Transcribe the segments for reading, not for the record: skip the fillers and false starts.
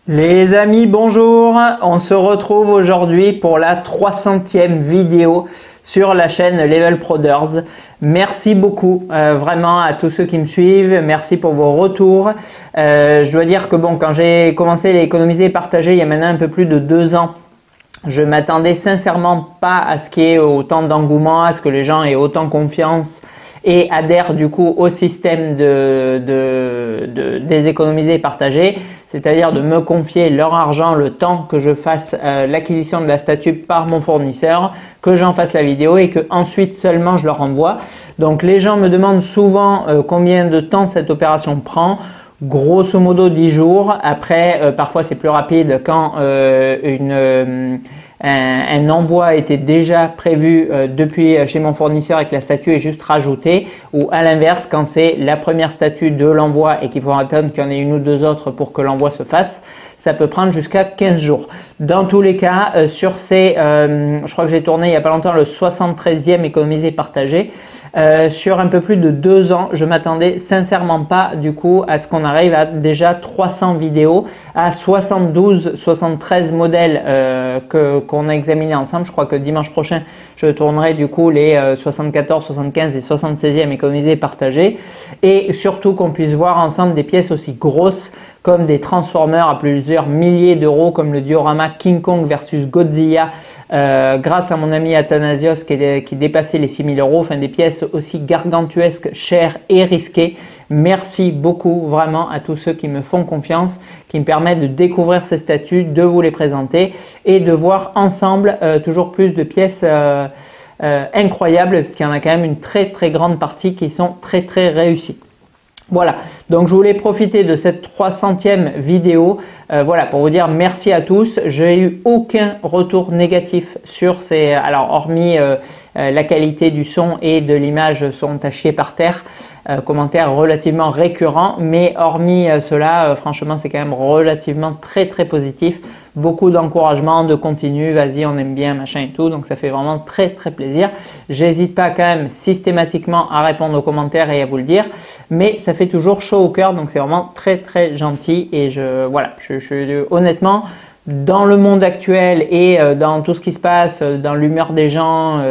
Les amis, bonjour! On se retrouve aujourd'hui pour la 300e vidéo sur la chaîne Level Proders. Merci beaucoup vraiment à tous ceux qui me suivent. Merci pour vos retours. Je dois dire que bon, quand j'ai commencé à économiser et partager il y a maintenant un peu plus de 2 ans, je m'attendais sincèrement pas à ce qu'il y ait autant d'engouement, à ce que les gens aient autant confiance et adhèrent du coup au système des économiser et partager, c'est-à-dire de me confier leur argent le temps que je fasse l'acquisition de la statue par mon fournisseur, que j'en fasse la vidéo et que ensuite seulement je leur envoie. Donc les gens me demandent souvent combien de temps cette opération prend. Grosso modo 10 jours. Après, parfois c'est plus rapide quand un envoi a été déjà prévu depuis chez mon fournisseur et que la statue est juste rajoutée, ou à l'inverse quand c'est la première statue de l'envoi et qu'il faut attendre qu'il y en ait une ou deux autres pour que l'envoi se fasse, ça peut prendre jusqu'à 15 jours. Dans tous les cas, sur ces, je crois que j'ai tourné il n'y a pas longtemps le 73e économisé partagé, sur un peu plus de 2 ans, je m'attendais sincèrement pas du coup à ce qu'on arrive à déjà 300 vidéos, à 73 modèles qu'on a examiné ensemble. Je crois que dimanche prochain, je tournerai du coup les 74, 75 et 76e économisés et partagés, et surtout qu'on puisse voir ensemble des pièces aussi grosses comme des Transformers à plusieurs milliers d'euros, comme le diorama King Kong versus Godzilla, grâce à mon ami Athanasios qui dépassait les 6000 euros, enfin des pièces aussi gargantuesques, chères et risquées. Merci beaucoup vraiment à tous ceux qui me font confiance, qui me permettent de découvrir ces statues, de vous les présenter et de voir ensemble toujours plus de pièces incroyables, parce qu'il y en a quand même une très très grande partie qui sont très très réussies. Voilà, donc je voulais profiter de cette 300e vidéo voilà, pour vous dire merci à tous. J'ai eu aucun retour négatif sur ces… Alors hormis la qualité du son et de l'image sont à chier par terre, commentaires relativement récurrents, mais hormis cela, franchement c'est quand même relativement très très positif. Beaucoup d'encouragement, de continu, vas-y on aime bien, machin et tout, donc ça fait vraiment très très plaisir. J'hésite pas quand même systématiquement à répondre aux commentaires et à vous le dire, mais ça fait toujours chaud au cœur, donc c'est vraiment très très gentil. Et voilà, honnêtement, dans le monde actuel et dans tout ce qui se passe, dans l'humeur des gens,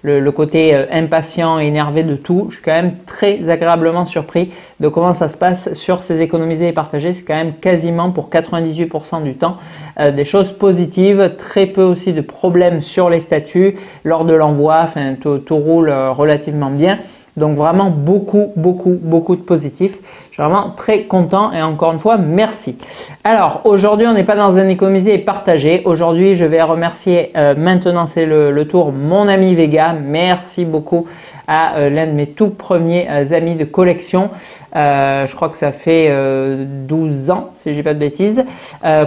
le côté impatient, énervé de tout, je suis quand même très agréablement surpris de comment ça se passe sur ces économisés et partagés. C'est quand même quasiment pour 98% du temps des choses positives, très peu aussi de problèmes sur les statuts lors de l'envoi, enfin tout roule relativement bien. Donc vraiment beaucoup de positifs. Je suis vraiment très content et encore une fois merci. Alors aujourd'hui on n'est pas dans un économisé et partagé. Aujourd'hui je vais remercier maintenant c'est le tour mon ami Vega. Merci beaucoup à l'un de mes tout premiers amis de collection. Je crois que ça fait 12 ans si je dis pas de bêtises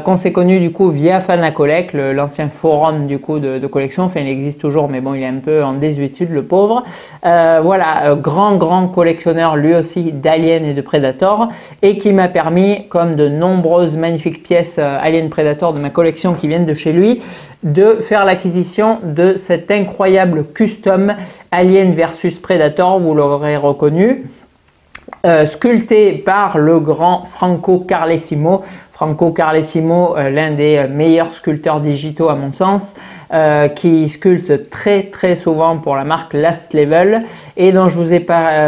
qu'on s'est connu du coup via Fanacollecte, l'ancien forum du coup de collection. Enfin il existe toujours mais bon il est un peu en désuétude le pauvre. Voilà, grand collectionneur lui aussi d'Alien et de Predator, et qui m'a permis, comme de nombreuses magnifiques pièces Alien Predator de ma collection qui viennent de chez lui, de faire l'acquisition de cet incroyable custom Alien versus Predator, vous l'aurez reconnu. Sculpté par le grand Franco Carlesimo. Franco Carlesimo, l'un des meilleurs sculpteurs digitaux à mon sens, qui sculpte très souvent pour la marque Last Level et dont je vous ai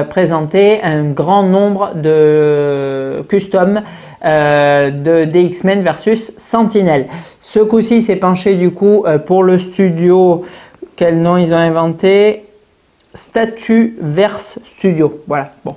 présenté un grand nombre de custom des X-Men versus Sentinel. Ce coup-ci s'est penché du coup pour le studio, quel nom ils ont inventé? Statuverse Studio. Voilà, bon.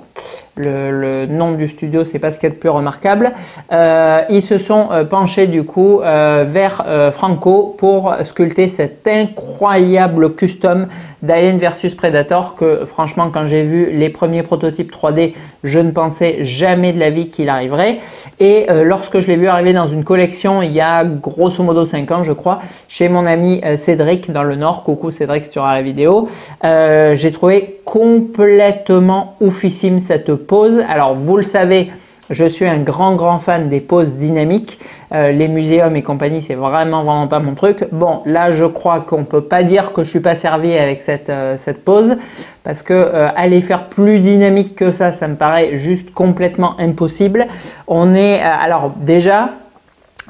Le nom du studio, c'est pas ce qu'il y a de plus remarquable. Ils se sont penchés du coup vers Franco pour sculpter cet incroyable custom d'Alien versus Predator que franchement quand j'ai vu les premiers prototypes 3D, je ne pensais jamais de la vie qu'il arriverait. Et lorsque je l'ai vu arriver dans une collection il y a grosso modo 5 ans je crois, chez mon ami Cédric dans le Nord, coucou Cédric si tu auras la vidéo, j'ai trouvé complètement oufissime cette pose. Alors vous le savez, je suis un grand fan des poses dynamiques. Les muséums et compagnie, c'est vraiment pas mon truc. Bon, là, je crois qu'on peut pas dire que je suis pas servi avec cette pose, parce que aller faire plus dynamique que ça me paraît juste complètement impossible. On est, alors déjà,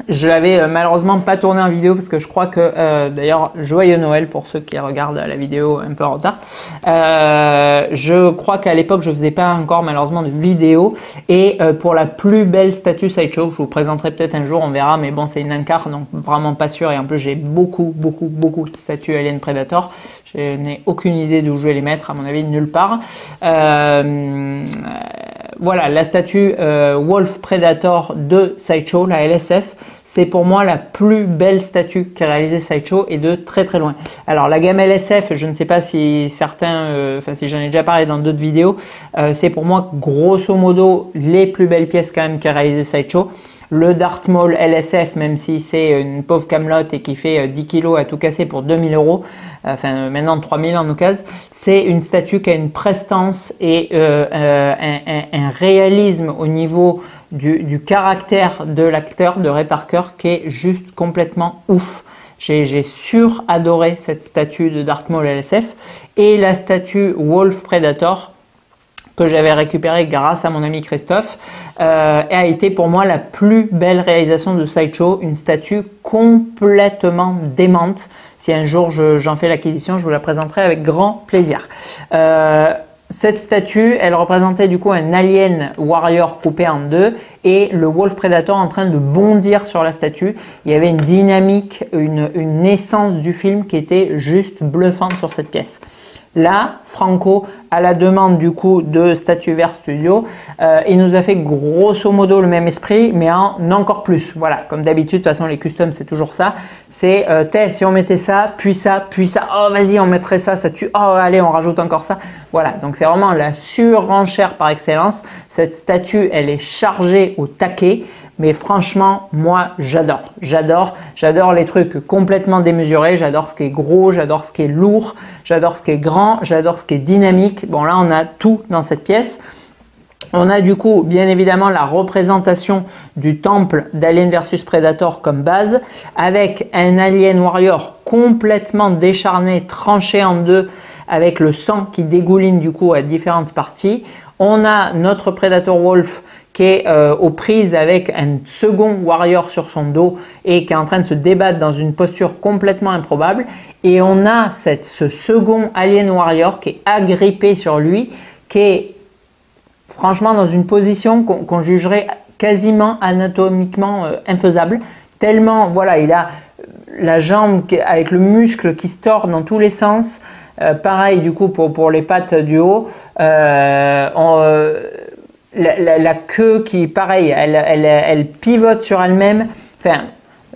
Je l'avais malheureusement pas tourné en vidéo parce que je crois que, d'ailleurs, joyeux Noël pour ceux qui regardent la vidéo un peu en retard. Je crois qu'à l'époque, je faisais pas encore malheureusement de vidéo. Et pour la plus belle statue Sideshow, je vous présenterai peut-être un jour, on verra. Mais bon, c'est une Incar, donc vraiment pas sûr. Et en plus, j'ai beaucoup de statues Alien Predator. Je n'ai aucune idée d'où je vais les mettre, à mon avis, nulle part. Voilà, la statue Wolf Predator de Sideshow, la LSF, c'est pour moi la plus belle statue qu'a réalisée Sideshow et de très loin. Alors la gamme LSF, je ne sais pas si certains, si j'en ai déjà parlé dans d'autres vidéos, c'est pour moi grosso modo les plus belles pièces quand même qu'a réalisé Sideshow. Le Darth Maul LSF, même si c'est une pauvre camelote et qui fait 10 kg à tout casser pour 2000 €, enfin maintenant 3000 en occasion, c'est une statue qui a une prestance et un réalisme au niveau du caractère de l'acteur, de Ray Parker, qui est juste complètement ouf. J'ai adoré cette statue de Darth Maul LSF et la statue Wolf Predator que j'avais récupéré grâce à mon ami Christophe, a été pour moi la plus belle réalisation de Sideshow, une statue complètement démente. Si un jour j'en fais l'acquisition, je vous la présenterai avec grand plaisir. Cette statue, elle représentait du coup un Alien Warrior coupé en deux et le Wolf Predator en train de bondir sur la statue. Il y avait une dynamique, une essence du film qui était juste bluffante sur cette pièce. Là, Franco, à la demande du coup de Statuverse Studio, il nous a fait grosso modo le même esprit, mais en encore plus. Voilà, comme d'habitude, de toute façon, les customs, c'est toujours ça. C'est, si on mettait ça, puis ça, oh vas-y, on mettrait ça, ça tue, oh allez, on rajoute encore ça. Voilà, donc c'est vraiment la surenchère par excellence. Cette statue, elle est chargée au taquet. Mais franchement, moi, j'adore les trucs complètement démesurés, j'adore ce qui est gros, j'adore ce qui est lourd, j'adore ce qui est grand, j'adore ce qui est dynamique. Bon, là, on a tout dans cette pièce. On a du coup, bien évidemment, la représentation du temple d'Alien vs Predator comme base, avec un Alien Warrior complètement décharné, tranché en deux, avec le sang qui dégouline du coup à différentes parties. On a notre Predator Wolf qui est aux prises avec un second Warrior sur son dos et qui est en train de se débattre dans une posture complètement improbable. Et on a ce second Alien Warrior qui est agrippé sur lui, qui est franchement dans une position qu'on jugerait quasiment anatomiquement infaisable. Tellement, voilà, il a la jambe avec le muscle qui se tord dans tous les sens. Pareil du coup pour les pattes du haut. La queue qui, pareil, elle pivote sur elle-même. Enfin,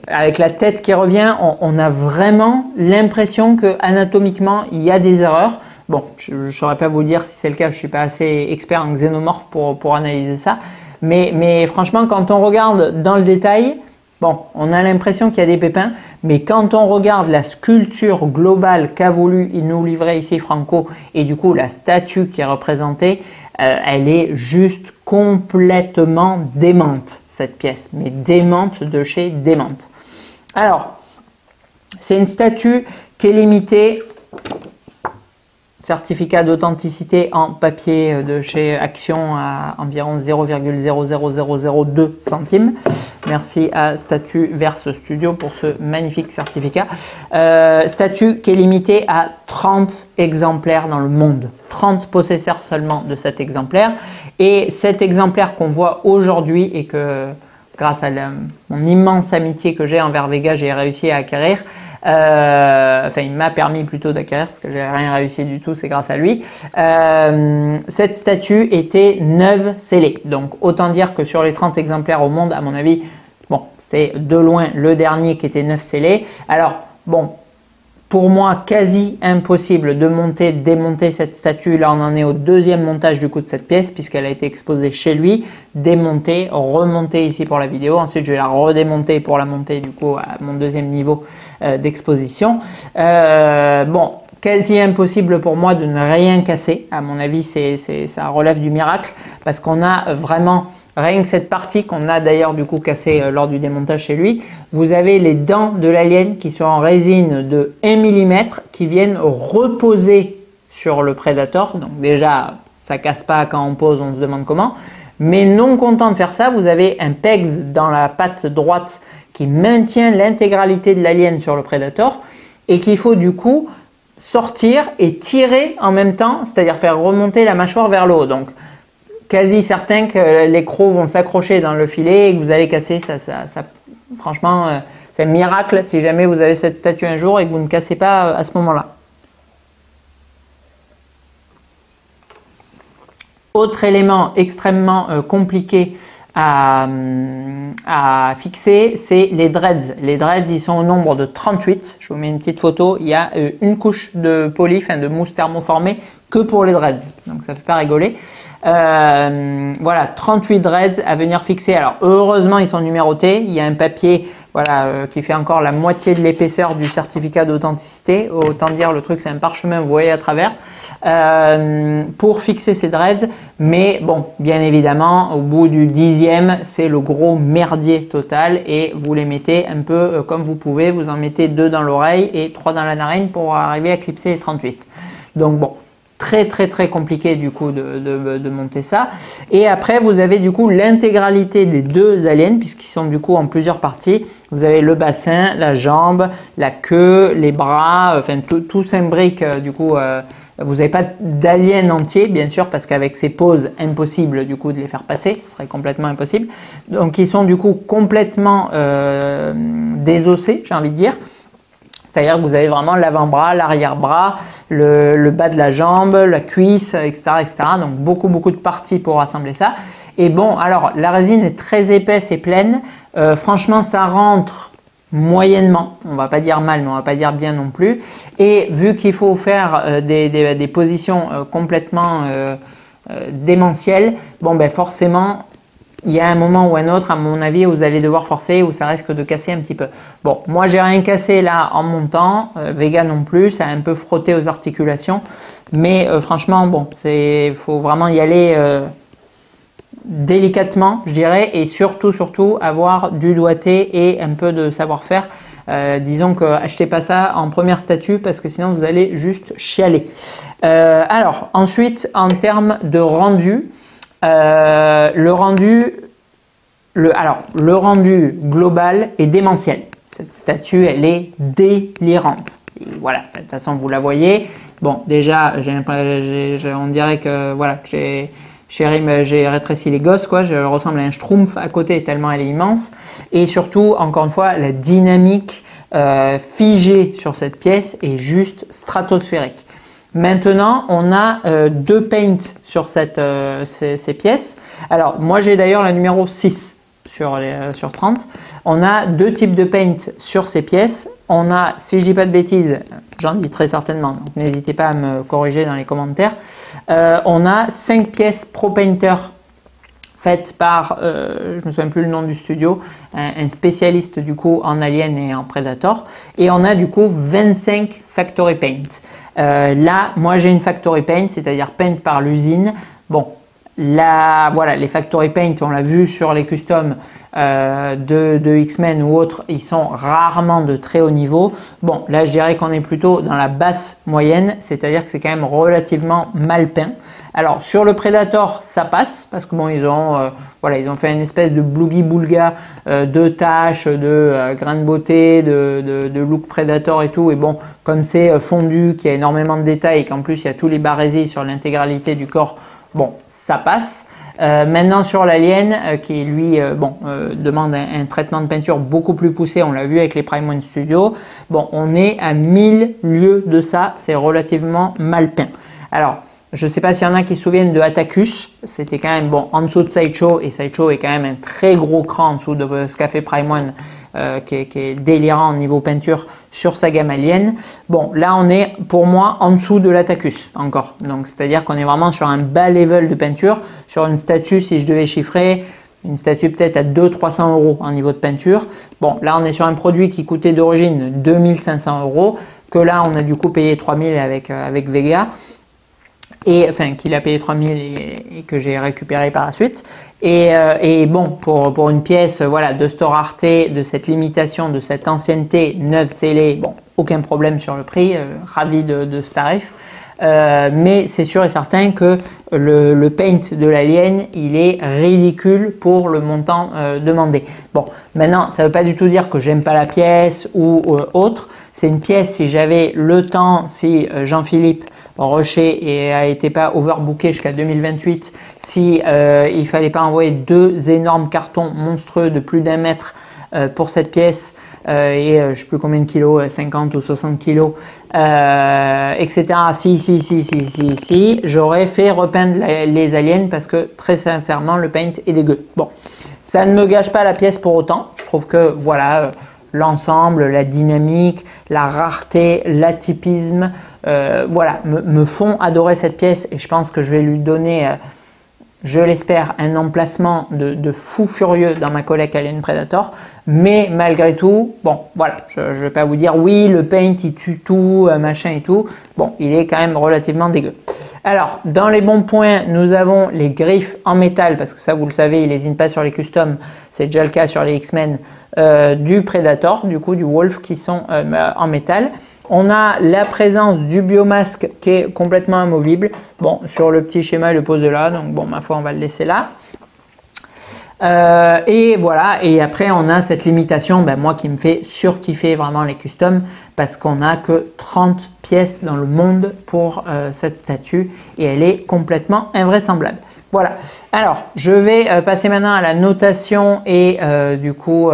avec la tête qui revient, on a vraiment l'impression que anatomiquement, il y a des erreurs. Bon, je ne saurais pas vous dire si c'est le cas, je ne suis pas assez expert en xénomorphe pour analyser ça. Mais franchement, quand on regarde dans le détail, bon, on a l'impression qu'il y a des pépins. Mais quand on regarde la sculpture globale qu'a voulu nous livrer ici Franco et du coup la statue qui est représentée, elle est juste complètement démente cette pièce, mais démente de chez démente. Alors, c'est une statue qui est limitée, certificat d'authenticité en papier de chez Action à environ 0,00002 centimes. Merci à Statuverse Studio pour ce magnifique certificat. Statue qui est limitée à 30 exemplaires dans le monde. 30 possesseurs seulement de cet exemplaire. Et cet exemplaire qu'on voit aujourd'hui et que grâce à mon immense amitié que j'ai envers Vega, j'ai réussi à acquérir. Enfin, il m'a permis plutôt d'acquérir parce que j'ai rien réussi du tout, c'est grâce à lui. Cette statue était neuve scellée. Donc, autant dire que sur les 30 exemplaires au monde, à mon avis, bon, c'était de loin le dernier qui était neuf scellé. Alors, bon, pour moi, quasi impossible de monter, de démonter cette statue. Là, on en est au deuxième montage du coup de cette pièce puisqu'elle a été exposée chez lui, démontée, remontée ici pour la vidéo. Ensuite, je vais la redémonter pour la monter du coup à mon deuxième niveau d'exposition. Bon, quasi impossible pour moi de ne rien casser. À mon avis, ça relève du miracle parce qu'on a vraiment rien que cette partie qu'on a d'ailleurs du coup cassée lors du démontage chez lui. Vous avez les dents de l'alien qui sont en résine de 1 mm qui viennent reposer sur le Predator. Donc déjà, ça casse pas quand on pose, on se demande comment. Mais non content de faire ça, vous avez un pegs dans la patte droite qui maintient l'intégralité de l'alien sur le Predator et qu'il faut du coup sortir et tirer en même temps, c'est-à-dire faire remonter la mâchoire vers le haut. Donc, quasi certain que les crocs vont s'accrocher dans le filet et que vous allez casser. Franchement, c'est un miracle si jamais vous avez cette statue un jour et que vous ne cassez pas à ce moment-là. Autre élément extrêmement compliqué à fixer, c'est les dreads. Les dreads, ils sont au nombre de 38. Je vous mets une petite photo. Il y a une couche de poly, enfin de mousse thermoformée, que pour les dreads. Donc ça fait pas rigoler. Voilà, 38 dreads à venir fixer. Alors heureusement, ils sont numérotés. Il y a un papier qui fait encore la moitié de l'épaisseur du certificat d'authenticité. Autant dire, le truc, c'est un parchemin, vous voyez à travers. Pour fixer ces dreads. Mais bon, bien évidemment, au bout du 10e, c'est le gros merdier total et vous les mettez un peu comme vous pouvez. Vous en mettez 2 dans l'oreille et 3 dans la narine pour arriver à clipser les 38. Donc bon, très compliqué du coup de monter ça. Et après, vous avez du coup l'intégralité des 2 aliens puisqu'ils sont du coup en plusieurs parties. Vous avez le bassin, la jambe, la queue, les bras, enfin tout s'imbrique du coup. Vous n'avez pas d'alien entier, bien sûr, parce qu'avec ces poses, impossible du coup de les faire passer, ce serait complètement impossible. Donc ils sont du coup complètement désossés, j'ai envie de dire. C'est-à-dire que vous avez vraiment l'avant-bras, l'arrière-bras, le bas de la jambe, la cuisse, etc., etc. Donc beaucoup de parties pour assembler ça. Et bon, alors la résine est très épaisse et pleine. Franchement, ça rentre moyennement. On va pas dire mal, mais on va pas dire bien non plus. Et vu qu'il faut faire des positions complètement démentielles, bon ben forcément, il y a un moment ou un autre, à mon avis, où vous allez devoir forcer, où ça risque de casser un petit peu. Bon, moi, j'ai rien cassé là en montant. Vega non plus, ça a un peu frotté aux articulations. Mais franchement, bon, faut vraiment y aller délicatement, je dirais, et surtout, avoir du doigté et un peu de savoir-faire. Disons que achetez pas ça en première statue parce que sinon, vous allez juste chialer. Alors, ensuite, en termes de rendu, le rendu global est démentiel. Cette statue, elle est délirante. Et voilà, de toute façon, vous la voyez. Bon, déjà, on dirait que voilà, j'ai rétréci les gosses, quoi. Je ressemble à un schtroumpf à côté tellement elle est immense. Et surtout, encore une fois, la dynamique figée sur cette pièce est juste stratosphérique. Maintenant, on a 2 paints sur ces pièces. Alors, moi, j'ai d'ailleurs la numéro 6 sur 30. On a 2 types de paint sur ces pièces. On a, si je dis pas de bêtises, j'en dis très certainement, donc n'hésitez pas à me corriger dans les commentaires. On a 5 pièces Pro Painter faites par, je me souviens plus le nom du studio, un spécialiste du coup en Alien et en Predator. Et on a du coup 25 Factory Paint. Là, moi j'ai une Factory Paint, c'est-à-dire peinte par l'usine. Bon, là, voilà, les Factory Paint, on l'a vu sur les customs de X-Men ou autres, ils sont rarement de très haut niveau. Bon, là je dirais qu'on est plutôt dans la basse moyenne, c'est-à-dire que c'est quand même relativement mal peint. Alors sur le Predator, ça passe parce que bon, ils ont fait une espèce de blougi-boulga de taches, de grains de beauté, de look Predator et tout. Et bon, comme c'est fondu, qu'il y a énormément de détails et qu'en plus il y a tous les barésies sur l'intégralité du corps, bon, ça passe. Maintenant sur l'Alien qui lui demande un traitement de peinture beaucoup plus poussé, on l'a vu avec les Prime One Studio. Bon, on est à 1000 lieues de ça, c'est relativement mal peint. Alors, je ne sais pas s'il y en a qui se souviennent de Atticus, c'était quand même bon en dessous de Sideshow, et Sideshow est quand même un très gros cran en dessous de ce qu'a fait Prime One, qui est délirant au niveau peinture sur sa gamme Alien. Bon, là on est pour moi en dessous de l'Atticus encore, donc c'est-à-dire qu'on est vraiment sur un bas level de peinture, sur une statue, si je devais chiffrer, une statue peut-être à 200-300 € en niveau de peinture. Bon, là on est sur un produit qui coûtait d'origine 2500 €, que là on a du coup payé 3000 avec Vega. Et enfin qu'il a payé 3000 et que j'ai récupéré par la suite. Et bon, pour une pièce voilà, de cette rareté, de cette limitation, de cette ancienneté, neuve scellée, bon, aucun problème sur le prix, ravi de ce tarif. mais c'est sûr et certain que le paint de l'Alien, il est ridicule pour le montant demandé. Bon, maintenant, ça ne veut pas du tout dire que j'aime pas la pièce ou autre. C'est une pièce, si j'avais le temps, si Jean-Philippe Rocher a été pas overbooké jusqu'à 2028, si il fallait pas envoyer 2 énormes cartons monstrueux de plus d'1 mètre pour cette pièce et je sais plus combien de kilos, 50 ou 60 kilos, etc. Si, j'aurais fait repeindre les aliens parce que très sincèrement le paint est dégueu. Bon, ça ne me gâche pas la pièce pour autant. Je trouve que voilà, l'ensemble, la dynamique, la rareté, l'atypisme, voilà, me font adorer cette pièce et je pense que je vais lui donner, je l'espère, un emplacement de fou furieux dans ma collecte Alien Predator. Mais malgré tout, bon, voilà, je ne vais pas vous dire oui, le paint il tue tout, machin et tout. Bon, il est quand même relativement dégueu. Alors, dans les bons points, nous avons les griffes en métal, parce que ça, vous le savez, il n'hésite pas sur les customs, c'est déjà le cas sur les X-Men, du Predator, du coup, du Wolf, qui sont en métal. On a la présence du biomasque qui est complètement amovible. Bon, sur le petit schéma, il le pose là, donc bon, ma foi, on va le laisser là. Et voilà, et après on a cette limitation, ben, moi qui me fait surkiffer vraiment les customs parce qu'on n'a que 30 pièces dans le monde pour cette statue et elle est complètement invraisemblable. Voilà, alors je vais passer maintenant à la notation et du coup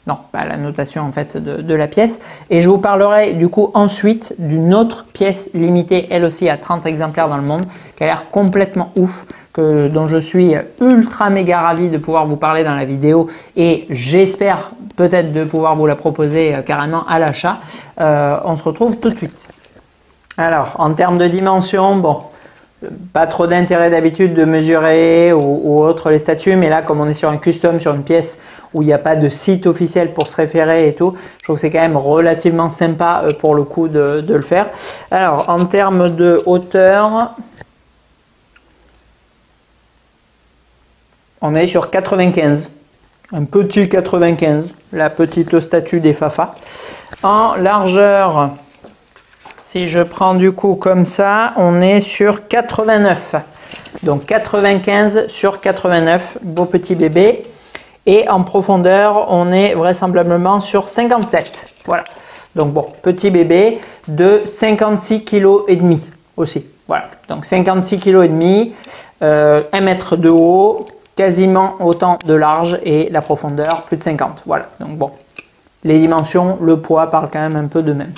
non, pas la notation en fait de la pièce. Et je vous parlerai du coup ensuite d'une autre pièce limitée, elle aussi à 30 exemplaires dans le monde, qui a l'air complètement ouf, dont je suis ultra méga ravi de pouvoir vous parler dans la vidéo et j'espère peut-être de pouvoir vous la proposer carrément à l'achat. On se retrouve tout de suite. Alors, en termes de dimension, bon, pas trop d'intérêt d'habitude de mesurer ou autre les statues, mais là comme on est sur un custom, sur une pièce où il n'y a pas de site officiel pour se référer et tout, je trouve que c'est quand même relativement sympa pour le coup de le faire. Alors en termes de hauteur, on est sur 95, un petit 95, la petite statue des Fafa. En largeur, si je prends du coup comme ça, on est sur 89. Donc 95 sur 89, beau petit bébé. Et en profondeur, on est vraisemblablement sur 57. Voilà. Donc bon, petit bébé de 56 kg et demi aussi. Voilà. Donc 56 kg et demi, 1 mètre de haut, quasiment autant de large et la profondeur plus de 50. Voilà. Donc bon, les dimensions, le poids parlent quand même un peu de même.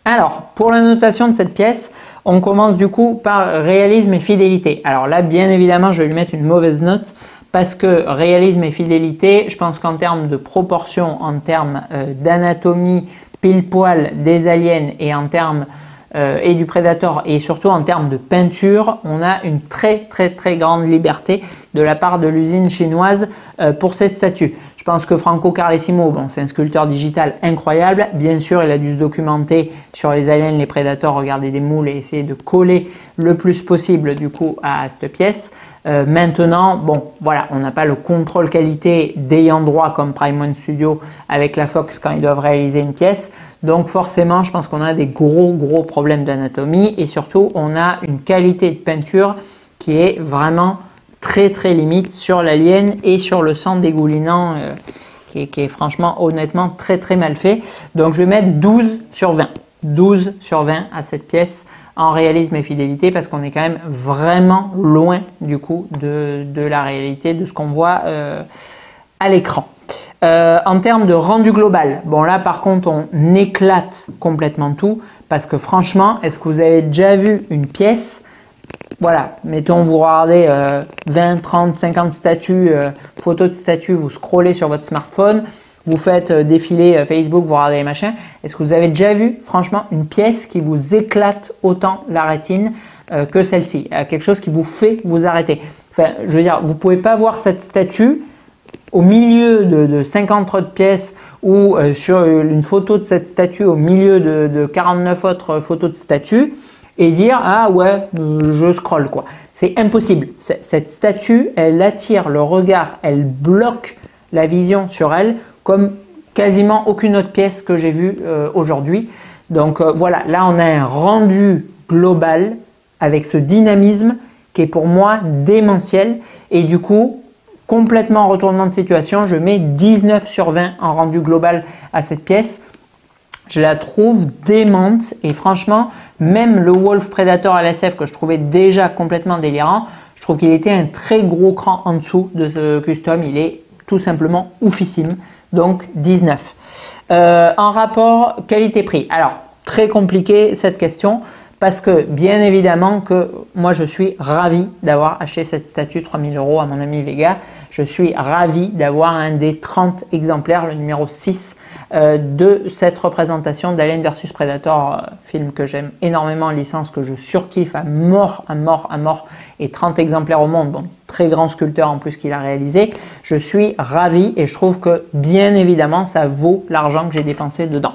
Alors, pour la notation de cette pièce, on commence du coup par réalisme et fidélité. Alors là, bien évidemment, je vais lui mettre une mauvaise note parce que réalisme et fidélité, je pense qu'en termes de proportion, en termes d'anatomie pile poil des aliens et en termes et du Predator et surtout en termes de peinture, on a une très grande liberté de la part de l'usine chinoise pour cette statue. Je pense que Franco Carlesimo, bon, c'est un sculpteur digital incroyable. Bien sûr, il a dû se documenter sur les aliens, les prédateurs, regarder des moules et essayer de coller le plus possible du coup à cette pièce. Maintenant, bon, voilà, on n'a pas le contrôle qualité d'ayant droit comme Prime One Studio avec la Fox quand ils doivent réaliser une pièce. Donc forcément, je pense qu'on a des gros problèmes d'anatomie et surtout, on a une qualité de peinture qui est vraiment très limite sur l'alien et sur le sang dégoulinant qui est franchement honnêtement très mal fait. Donc je vais mettre 12 sur 20. 12 sur 20 à cette pièce en réalisme et fidélité parce qu'on est quand même vraiment loin du coup de la réalité de ce qu'on voit à l'écran. En termes de rendu global, bon là par contre on éclate complètement tout parce que franchement, est-ce que vous avez déjà vu une pièce? Voilà, mettons vous regardez 20, 30, 50 statues, photos de statues, vous scrollez sur votre smartphone, vous faites défiler Facebook, vous regardez les machins. Est-ce que vous avez déjà vu franchement une pièce qui vous éclate autant la rétine que celle-ci? Quelque chose qui vous fait vous arrêter. Enfin, je veux dire, vous ne pouvez pas voir cette statue au milieu de 50 autres pièces ou sur une photo de cette statue au milieu de 49 autres photos de statues et dire « Ah ouais, je scrolle quoi ». C'est impossible. Cette statue, elle attire le regard, elle bloque la vision sur elle comme quasiment aucune autre pièce que j'ai vue aujourd'hui. Donc voilà, là on a un rendu global avec ce dynamisme qui est pour moi démentiel et du coup complètement en retournement de situation. Je mets 19 sur 20 en rendu global à cette pièce. Je la trouve démente et franchement, même le Wolf Predator LSF que je trouvais déjà complètement délirant, je trouve qu'il était un très gros cran en dessous de ce custom. Il est tout simplement oufissime. Donc 19. En rapport qualité-prix. Alors, très compliqué cette question parce que bien évidemment que moi je suis ravi d'avoir acheté cette statue 3000 € à mon ami Vega. Je suis ravi d'avoir un des 30 exemplaires, le numéro 6 de cette représentation d'Alien vs Predator, film que j'aime énormément, licence que je surkiffe à mort, et 30 exemplaires au monde, bon, très grand sculpteur en plus qu'il a réalisé. Je suis ravi et je trouve que bien évidemment ça vaut l'argent que j'ai dépensé dedans.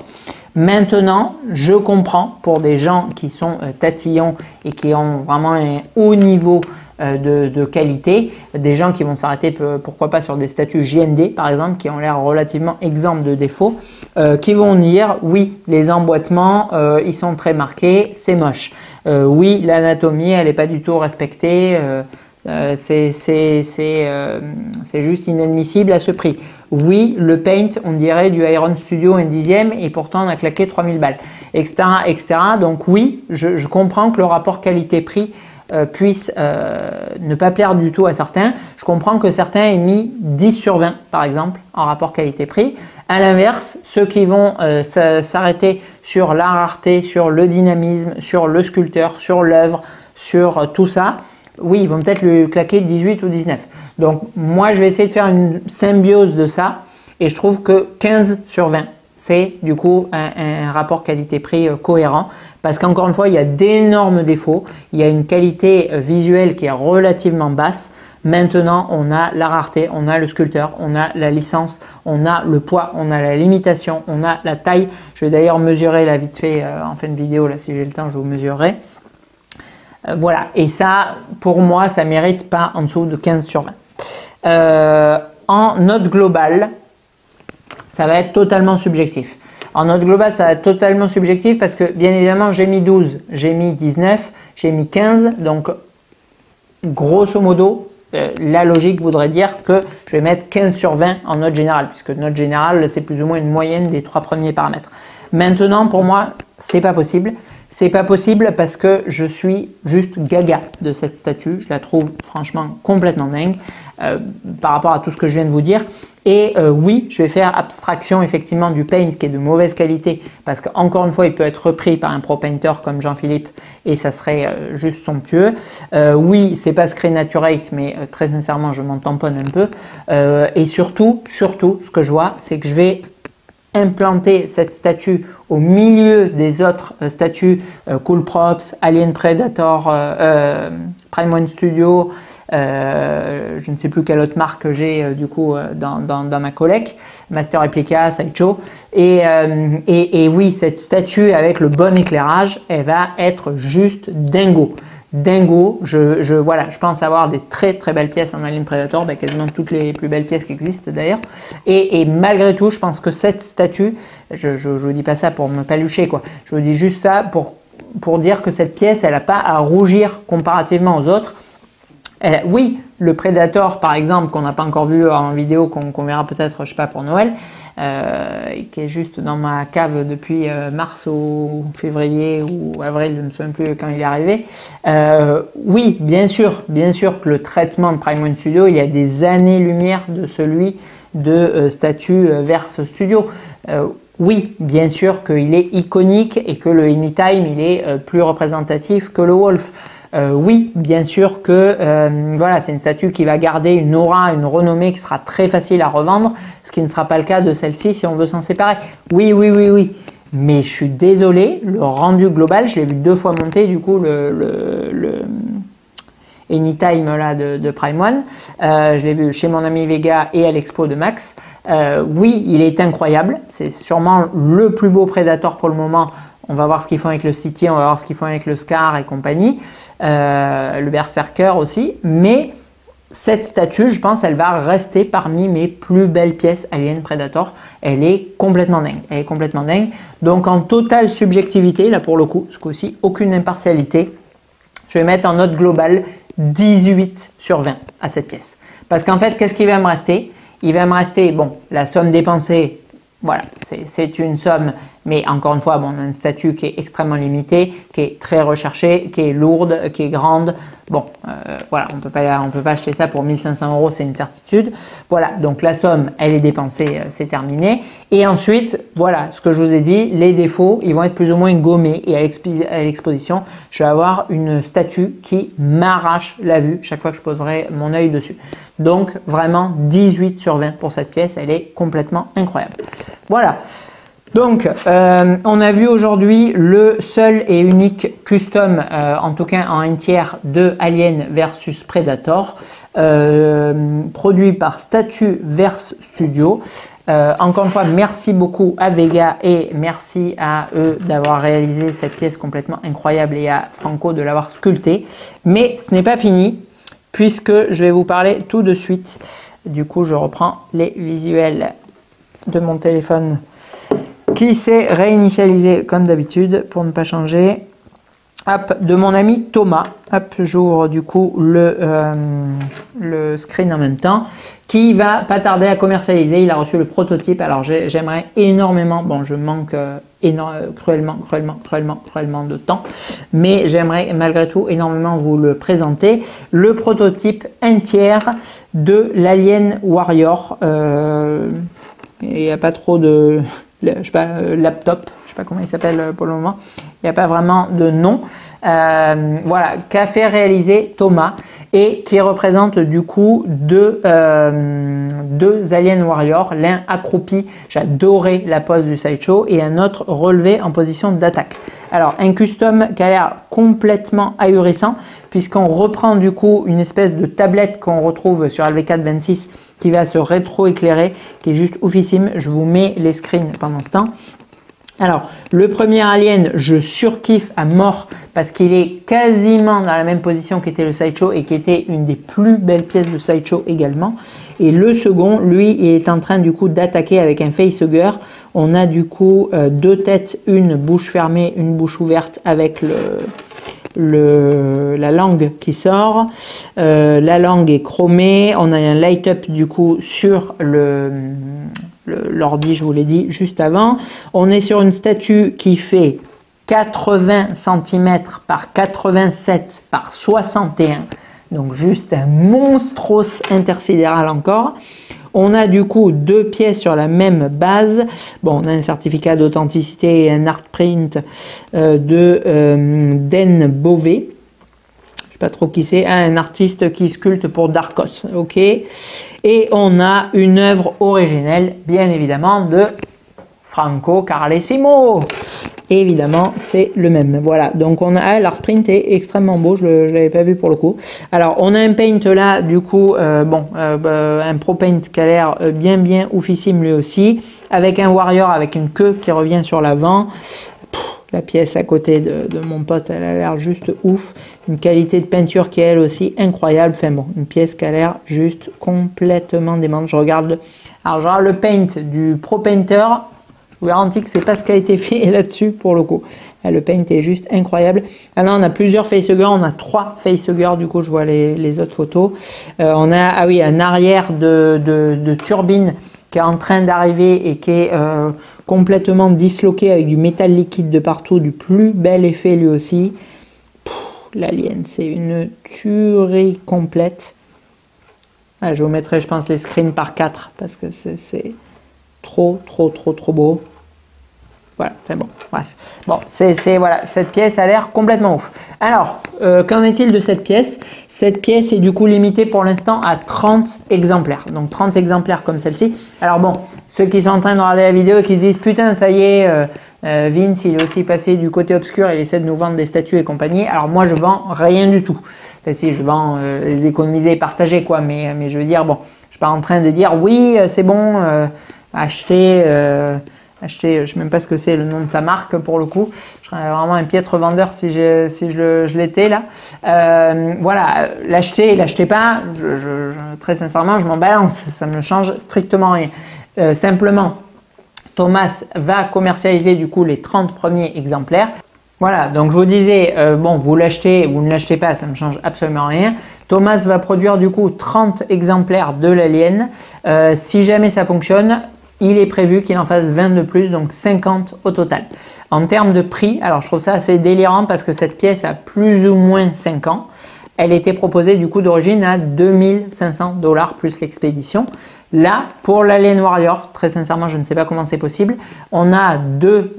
Maintenant, je comprends pour des gens qui sont tatillons et qui ont vraiment un haut niveau de qualité, des gens qui vont s'arrêter pourquoi pas sur des statues JND par exemple qui ont l'air relativement exempts de défauts, qui vont dire oui, les emboîtements ils sont très marqués, c'est moche, oui, l'anatomie elle n'est pas du tout respectée, c'est juste inadmissible à ce prix. Oui, le paint, on dirait du Iron Studio 1/10 et pourtant on a claqué 3000 balles, etc., etc. Donc oui, je comprends que le rapport qualité-prix puisse ne pas plaire du tout à certains. Je comprends que certains aient mis 10 sur 20 par exemple en rapport qualité-prix. À l'inverse, ceux qui vont s'arrêter sur la rareté, sur le dynamisme, sur le sculpteur, sur l'œuvre, sur tout ça, oui, ils vont peut-être lui claquer 18 ou 19. Donc moi je vais essayer de faire une symbiose de ça et je trouve que 15 sur 20 c'est du coup un rapport qualité-prix cohérent parce qu'encore une fois il y a d'énormes défauts, il y a une qualité visuelle qui est relativement basse. Maintenant on a la rareté, on a le sculpteur, on a la licence, on a le poids, on a la limitation, on a la taille. Je vais d'ailleurs mesurer là vite fait en fin de vidéo, là si j'ai le temps je vous mesurerai. Voilà, et ça, pour moi, ça mérite pas en dessous de 15 sur 20. En note globale, ça va être totalement subjectif. En note globale, ça va être totalement subjectif parce que, bien évidemment, j'ai mis 12, j'ai mis 19, j'ai mis 15. Donc, grosso modo, la logique voudrait dire que je vais mettre 15 sur 20 en note générale, puisque note générale, c'est plus ou moins une moyenne des 3 premiers paramètres. Maintenant, pour moi, c'est pas possible. C'est pas possible parce que je suis juste gaga de cette statue. Je la trouve franchement complètement dingue par rapport à tout ce que je viens de vous dire. Et oui, je vais faire abstraction effectivement du paint qui est de mauvaise qualité parce qu'encore une fois, il peut être repris par un pro painter comme Jean-Philippe et ça serait juste somptueux. Oui, c'est pas screen naturate, mais très sincèrement, je m'en tamponne un peu. Et surtout, ce que je vois, c'est que je vais implanter cette statue au milieu des autres statues Cool Props, Alien Predator, Prime One Studio, je ne sais plus quelle autre marque j'ai du coup dans ma collecte, Master Replica, Sideshow, et oui, cette statue avec le bon éclairage, elle va être juste dingo. Voilà, je pense avoir des très belles pièces en Alien Predator, quasiment toutes les plus belles pièces qui existent d'ailleurs. Et malgré tout, je pense que cette statue, je vous dis pas ça pour me palucher quoi, je vous dis juste ça pour dire que cette pièce, elle n'a pas à rougir comparativement aux autres. Oui, le Predator par exemple, qu'on n'a pas encore vu en vidéo, qu'on verra peut-être, je sais pas, pour Noël, qui est juste dans ma cave depuis mars ou février ou avril, je ne me souviens plus quand il est arrivé. Oui, bien sûr que le traitement de Prime One Studio, il y a des années-lumière de celui de statue Verse Studio. Oui, bien sûr qu'il est iconique et que le Anytime, il est plus représentatif que le Wolf. Oui, bien sûr que voilà, c'est une statue qui va garder une aura, une renommée qui sera très facile à revendre, ce qui ne sera pas le cas de celle-ci si on veut s'en séparer. Oui. Mais je suis désolé, le rendu global, je l'ai vu 2 fois monter du coup le Anytime là de Prime One. Je l'ai vu chez mon ami Vega et à l'expo de Max. Oui, il est incroyable. C'est sûrement le plus beau Predator pour le moment. On va voir ce qu'ils font avec le City, on va voir ce qu'ils font avec le Scar et compagnie. Le Berserker aussi. Mais cette statue, je pense, elle va rester parmi mes plus belles pièces Alien Predator. Elle est complètement dingue. Elle est complètement dingue. Donc en totale subjectivité, là pour le coup, ce coup-ci, aucune impartialité. Je vais mettre en note globale 18 sur 20 à cette pièce. Parce qu'en fait, qu'est-ce qui va me rester? Il va me rester, bon, la somme dépensée, voilà, c'est une somme, mais encore une fois, bon, on a une statue qui est extrêmement limitée, qui est très recherchée, qui est lourde, qui est grande. Bon, voilà, on peut pas acheter ça pour 1500 €, c'est une certitude. Voilà, donc la somme, elle est dépensée, c'est terminé. Et ensuite, voilà, ce que je vous ai dit, les défauts, ils vont être plus ou moins gommés. Et à l'exposition, je vais avoir une statue qui m'arrache la vue chaque fois que je poserai mon œil dessus. Donc, vraiment, 18 sur 20 pour cette pièce, elle est complètement incroyable. Voilà. Donc, on a vu aujourd'hui le seul et unique custom, en tout cas en un tiers, de Alien versus Predator, produit par Statuverse Studio. Encore une fois, merci beaucoup à Vega et merci à eux d'avoir réalisé cette pièce complètement incroyable et à Franco de l'avoir sculptée. Mais ce n'est pas fini puisque je vais vous parler tout de suite. Du coup, je reprends les visuels de mon téléphone qui s'est réinitialisé comme d'habitude pour ne pas changer. Hop, de mon ami Thomas. Hop, j'ouvre du coup le screen en même temps, qui va pas tarder à commercialiser. Il a reçu le prototype. Alors j'aimerais énormément, bon je manque cruellement de temps, mais j'aimerais malgré tout énormément vous le présenter. Le prototype un tiers de l'Alien Warrior. Il n'y a pas trop de... je sais pas, laptop, je sais pas comment il s'appelle pour le moment, il n'y a pas vraiment de nom. Voilà, qu'a fait réaliser Thomas et qui représente du coup deux Alien Warrior, l'un accroupi, j'adorais la pose du sideshow, et un autre relevé en position d'attaque. Alors un custom qui a l'air complètement ahurissant puisqu'on reprend du coup une espèce de tablette qu'on retrouve sur LV4-26 qui va se rétro-éclairer, qui est juste oufissime. Je vous mets les screens pendant ce temps. Alors, le premier Alien, je surkiffe à mort parce qu'il est quasiment dans la même position qu'était le sideshow et qui était une des plus belles pièces de sideshow également. Et le second, lui, il est en train du coup d'attaquer avec un facehugger. On a du coup deux têtes, une bouche fermée, une bouche ouverte avec la langue qui sort. La langue est chromée. On a un light up du coup sur l'ordi, je vous l'ai dit juste avant. On est sur une statue qui fait 80 cm par 87 par 61. Donc juste un monstros intersidéral encore. On a du coup deux pièces sur la même base. Bon, on a un certificat d'authenticité et un art print de Den Beauvais. Je sais pas trop qui c'est. Un artiste qui sculpte pour Darkos. Ok. Et on a une œuvre originelle, bien évidemment, de Franco Carlesimo. Évidemment, c'est le même. Voilà, donc on a l'art print est extrêmement beau, je ne l'avais pas vu pour le coup. Alors, on a un paint là, du coup, un Pro Paint qui a l'air bien oufissime lui aussi, avec un Warrior avec une queue qui revient sur l'avant. La pièce à côté de mon pote, elle a l'air juste ouf. Une qualité de peinture qui est elle aussi incroyable. Enfin bon, une pièce qui a l'air juste complètement démente. Je regarde le paint du Pro Painter. Je vous garantis que c'est pas ce qui a été fait là-dessus pour le coup. Là, le paint est juste incroyable. Ah là, on a plusieurs facehuggers. On a 3 facehuggers. Du coup, je vois les autres photos. On a un arrière de turbine qui est en train d'arriver et qui est complètement disloqué avec du métal liquide de partout, du plus bel effet lui aussi. L'Alien, c'est une tuerie complète. Ah, je vous mettrai, je pense, les screens par 4 parce que c'est trop beau. Voilà, enfin bon, bref. Bon, voilà, cette pièce a l'air complètement ouf. Alors, qu'en est-il de cette pièce? Cette pièce est du coup limitée pour l'instant à 30 exemplaires. Donc 30 exemplaires comme celle-ci. Alors bon, ceux qui sont en train de regarder la vidéo et qui se disent putain, ça y est, Vince, il est aussi passé du côté obscur, il essaie de nous vendre des statues et compagnie. Alors moi, je vends rien du tout. Enfin, si, je vends les économiser et partager, quoi. Mais je veux dire, bon, je suis pas en train de dire oui, c'est bon, acheter acheté, je sais même pas ce que c'est le nom de sa marque pour le coup. Je serais vraiment un piètre vendeur si je l'étais là. Voilà, l'acheter, l'acheter pas, très sincèrement, je m'en balance, ça me change strictement rien. Simplement, Thomas va commercialiser du coup les 30 premiers exemplaires. Voilà, donc je vous disais, bon, vous l'achetez ou vous ne l'achetez pas, ça ne change absolument rien. Thomas va produire du coup 30 exemplaires de l'Alien. Si jamais ça fonctionne, il est prévu qu'il en fasse 20 de plus, donc 50 au total. En termes de prix, alors je trouve ça assez délirant parce que cette pièce a plus ou moins 5 ans. Elle était proposée du coup d'origine à 2500 $ plus l'expédition. Là, pour l'Alien Warrior, très sincèrement, je ne sais pas comment c'est possible. On a deux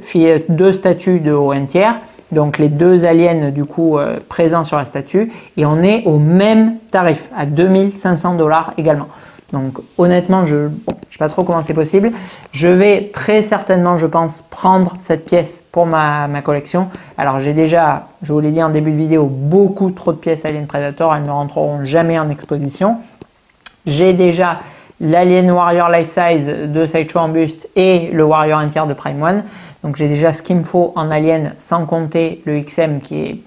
statues de haut 1 tiers, donc les deux aliens du coup présents sur la statue, et on est au même tarif, à 2500 $ également. Donc honnêtement, je ne sais pas trop comment c'est possible. Je vais très certainement, je pense, prendre cette pièce pour ma collection. Alors j'ai déjà, je vous l'ai dit en début de vidéo, beaucoup trop de pièces Alien Predator. Elles ne rentreront jamais en exposition. J'ai déjà l'Alien Warrior Life Size de Sideshow en buste et le Warrior 1 tiers de Prime One. Donc j'ai déjà ce qu'il me faut en Alien, sans compter le XM qui est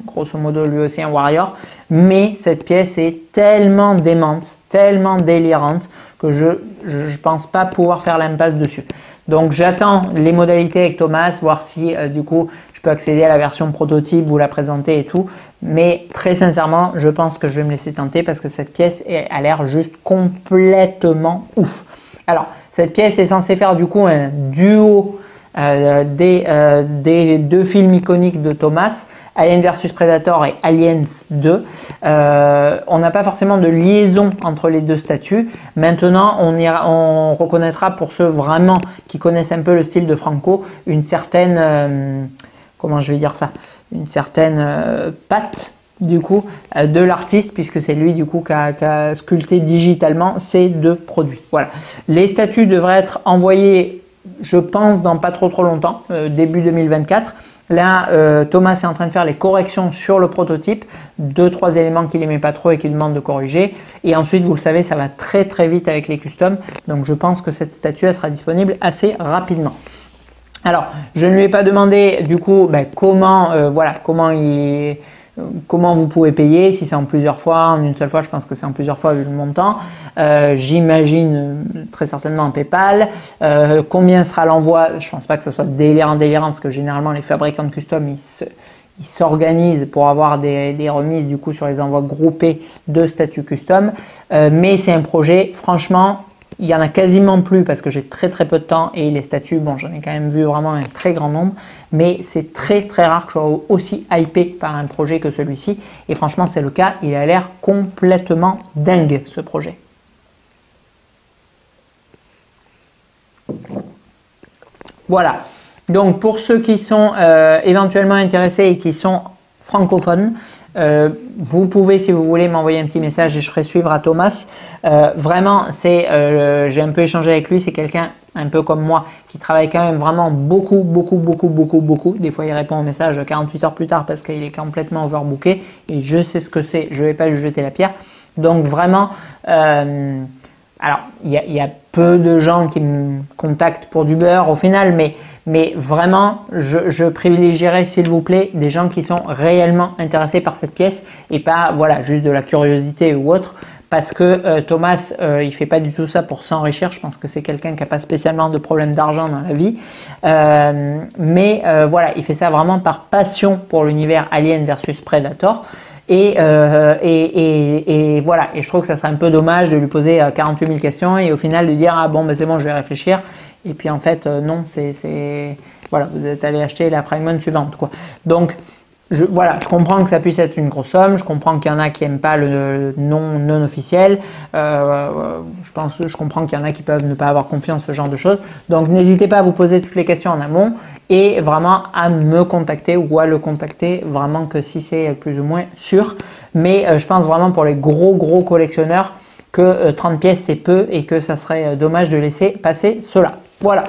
grosso modo lui aussi un Warrior, mais cette pièce est tellement démente, tellement délirante que je pense pas pouvoir faire l'impasse dessus. Donc j'attends les modalités avec Thomas, voir si du coup je peux accéder à la version prototype, vous la présenter et tout, mais très sincèrement je pense que je vais me laisser tenter parce que cette pièce a l'air juste complètement ouf. Alors cette pièce est censée faire du coup un duo des deux films iconiques de Thomas, Alien vs Predator et Aliens 2. On n'a pas forcément de liaison entre les deux statues. Maintenant, on reconnaîtra pour ceux vraiment qui connaissent un peu le style de Franco une certaine, comment je vais dire ça, une certaine patte du coup de l'artiste, puisque c'est lui du coup qui a sculpté digitalement ces deux produits. Voilà. Les statues devraient être envoyées, je pense, dans pas trop longtemps, début 2024. Là, Thomas est en train de faire les corrections sur le prototype, 2-3 éléments qu'il n'aimait pas trop et qu'il demande de corriger. Et ensuite, vous le savez, ça va très vite avec les customs. Donc, je pense que cette statue elle sera disponible assez rapidement. Alors, je ne lui ai pas demandé du coup comment vous pouvez payer, si c'est en plusieurs fois, en une seule fois. Je pense que c'est en plusieurs fois vu le montant. J'imagine très certainement en PayPal. Combien sera l'envoi? Je pense pas que ce soit délirant parce que généralement les fabricants de custom ils s'organisent pour avoir des remises du coup sur les envois groupés de statuts custom. Mais c'est un projet, franchement, il y en a quasiment plus parce que j'ai très peu de temps et les statuts, bon, j'en ai quand même vu vraiment un très grand nombre, mais c'est très rare que je sois aussi hypé par un projet que celui-ci. Et franchement, c'est le cas. Il a l'air complètement dingue ce projet. Voilà. Donc pour ceux qui sont éventuellement intéressés et qui sont francophones, vous pouvez, si vous voulez, m'envoyer un petit message et je ferai suivre à Thomas. Vraiment, j'ai un peu échangé avec lui. C'est quelqu'un un peu comme moi qui travaille quand même vraiment beaucoup. Des fois, il répond au message 48 heures plus tard parce qu'il est complètement overbooké et je sais ce que c'est. Je vais pas lui jeter la pierre. Donc vraiment, alors il y a peu de gens qui me contactent pour du beurre au final, mais vraiment, je privilégierais, s'il vous plaît, des gens qui sont réellement intéressés par cette pièce et pas, voilà, juste de la curiosité ou autre. Parce que Thomas, il fait pas du tout ça pour s'enrichir. Je pense que c'est quelqu'un qui n'a pas spécialement de problème d'argent dans la vie. Mais voilà, il fait ça vraiment par passion pour l'univers Alien versus Predator. Et voilà, et je trouve que ça serait un peu dommage de lui poser 48 000 questions et au final de dire « Ah bon, ben c'est bon, je vais réfléchir ». Et puis en fait, non, voilà, vous êtes allé acheter la Prime One suivante, quoi. Donc, voilà, je comprends que ça puisse être une grosse somme, je comprends qu'il y en a qui n'aiment pas le non officiel, je comprends qu'il y en a qui peuvent ne pas avoir confiance, ce genre de choses. Donc n'hésitez pas à vous poser toutes les questions en amont et vraiment à me contacter ou à le contacter, vraiment que si c'est plus ou moins sûr. Mais je pense vraiment pour les gros collectionneurs que 30 pièces c'est peu et que ça serait dommage de laisser passer cela. Voilà.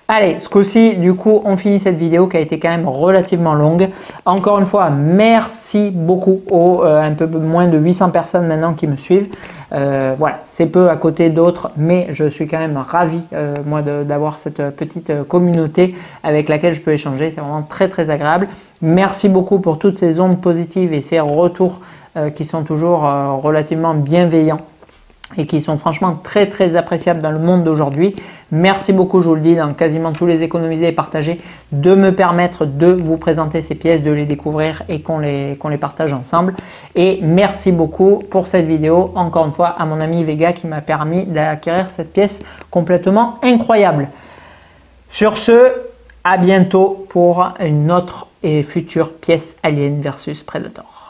Allez, ce coup-ci, du coup, on finit cette vidéo qui a été quand même relativement longue. Encore une fois, merci beaucoup aux un peu moins de 800 personnes maintenant qui me suivent. Voilà, c'est peu à côté d'autres, mais je suis quand même ravi, moi, d'avoir cette petite communauté avec laquelle je peux échanger. C'est vraiment très, très agréable. Merci beaucoup pour toutes ces ondes positives et ces retours qui sont toujours relativement bienveillants et qui sont franchement très très appréciables dans le monde d'aujourd'hui. Merci beaucoup, je vous le dis, dans quasiment tous les économisés et partagés, de me permettre de vous présenter ces pièces, de les découvrir et qu'on les partage ensemble. Et merci beaucoup pour cette vidéo, encore une fois, à mon ami Vega qui m'a permis d'acquérir cette pièce complètement incroyable. Sur ce, à bientôt pour une autre et future pièce Alien versus Predator.